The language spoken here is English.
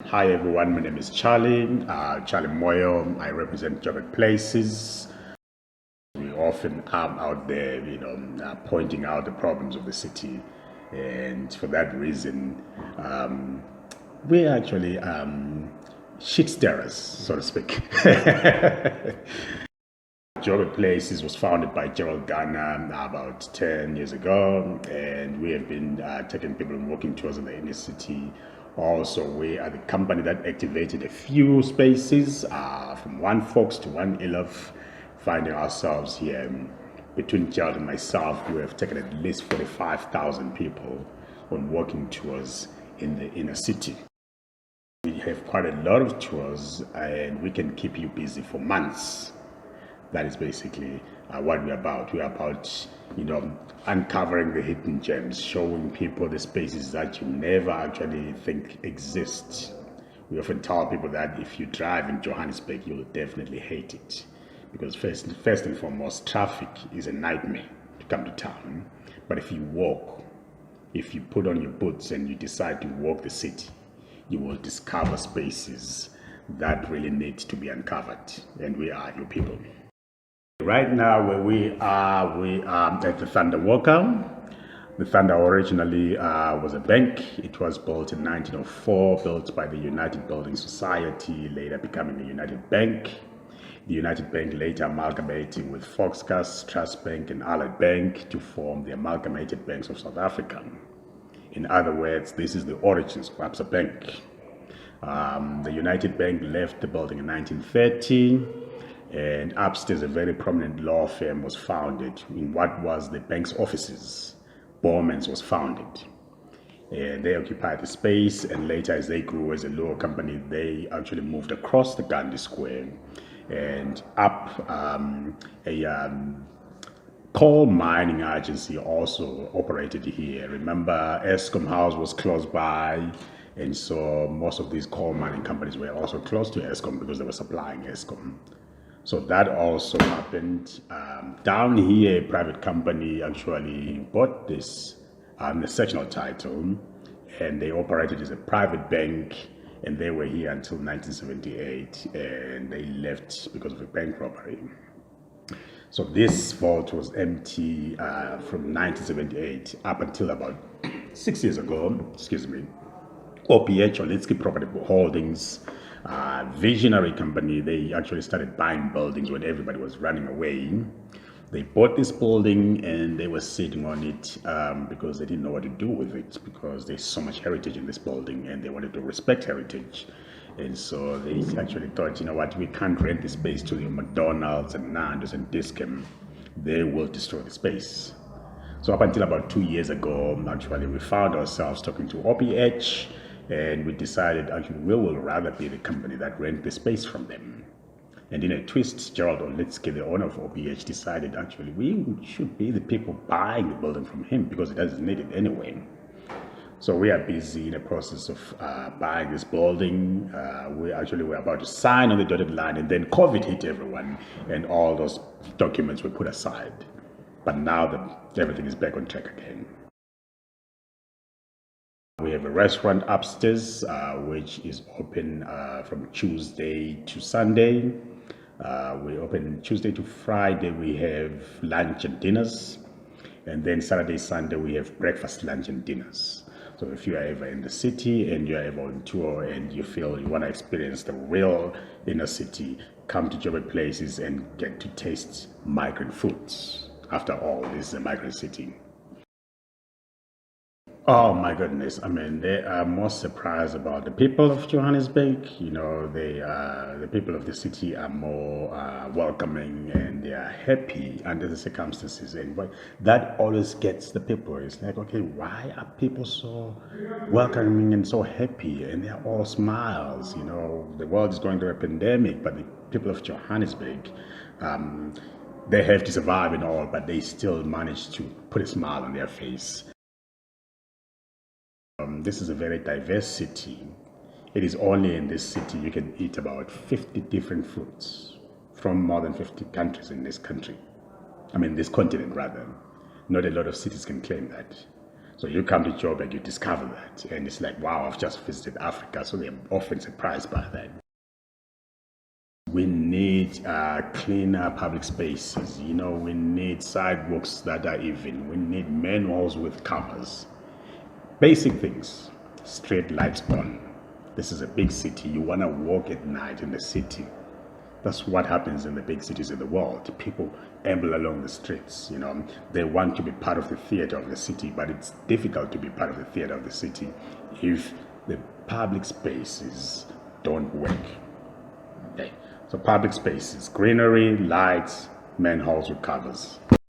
Hi everyone, my name is Charlie Moyo. I represent JoburgPlaces. We often are out there, pointing out the problems of the city, and for that reason, we're actually shit stirrers, so to speak. JoburgPlaces was founded by Gerald Garner about 10 years ago, and we have been taking people and walking tours in the inner city. Also, we are the company that activated a few spaces from one Fox to one Ilov, finding ourselves here. Between Gerald and myself, we have taken at least 45,000 people on walking tours in the inner city. We have quite a lot of tours, and we can keep you busy for months. That is basically what we're about. We're about, uncovering the hidden gems, showing people the spaces that you never actually think exist. We often tell people that if you drive in Johannesburg, you'll definitely hate it. Because first and foremost, traffic is a nightmare to come to town. But if you walk, if you put on your boots and you decide to walk the city, you will discover spaces that really need to be uncovered. And we are your people. Right now, where we are at the Thunder Walker. The Thunder originally was a bank. It was built in 1904, built by the United Building Society, later becoming the United Bank. The United Bank later amalgamating with Foxcas, Trust Bank, and Allied Bank to form the Amalgamated Banks of South Africa. In other words, this is the origins of Absa Bank. The United Bank left the building in 1930. And upstairs, a very prominent law firm was founded in what was the bank's offices. Bowman's was founded. And they occupied the space, and later as they grew as a law company, they actually moved across the Gandhi Square and up a coal mining agency also operated here. Remember, Eskom House was close by, and so most of these coal mining companies were also close to Eskom because they were supplying Eskom. So that also happened. Down here, a private company actually bought this, the sectional title, and they operated as a private bank, and they were here until 1978, and they left because of a bank robbery. So this vault was empty from 1978 up until about 6 years ago, OPH, or Litsky Property Holdings, visionary company. They actually started buying buildings when everybody was running away. They bought this building and they were sitting on it because they didn't know what to do with it, because there's so much heritage in this building and they wanted to respect heritage. And so they actually thought, you know what, we can't rent the space to the McDonald's and Nando's and Discount. They will destroy the space. So up until about 2 years ago, actually, we found ourselves talking to OPH, and we decided actually we will rather be the company that rent the space from them. And in a twist, Gerald Olitsky, the owner of OPH, decided actually we should be the people buying the building from him because he doesn't need it anyway. So we are busy in the process of buying this building. We actually were about to sign on the dotted line, and then COVID hit everyone, and all those documents were put aside. But now that everything is back on track again. We have a restaurant upstairs, which is open from Tuesday to Sunday. We open Tuesday to Friday. We have lunch and dinners. And then Saturday, Sunday, we have breakfast, lunch, and dinners. So if you are ever in the city and you are ever on tour and you feel you want to experience the real inner city, come to JoburgPlaces and get to taste migrant foods. After all, this is a migrant city. Oh my goodness! I mean, they are most surprised about the people of Johannesburg. You know, the people of the city are more welcoming and they are happy under the circumstances. And but that always gets the people. It's like, okay, why are people so welcoming and so happy? And they are all smiles. You know, the world is going through a pandemic, but the people of Johannesburg. They have to survive and all, but they still manage to put a smile on their face. This is a very diverse city. It is only in this city you can eat about 50 different foods from more than 50 countries in this country. I mean, this continent rather. Not a lot of cities can claim that. So you come to Joburg, you discover that, and it's like, wow, I've just visited Africa. So they're often surprised by that. We need cleaner public spaces. You know, we need sidewalks that are even. We need manholes with covers. Basic things. Street lights on. This is a big city. You want to walk at night in the city. That's what happens in the big cities in the world. People amble along the streets, you know. They want to be part of the theater of the city, but it's difficult to be part of the theater of the city if the public spaces don't work. Okay. So public spaces, greenery, lights, manholes with covers.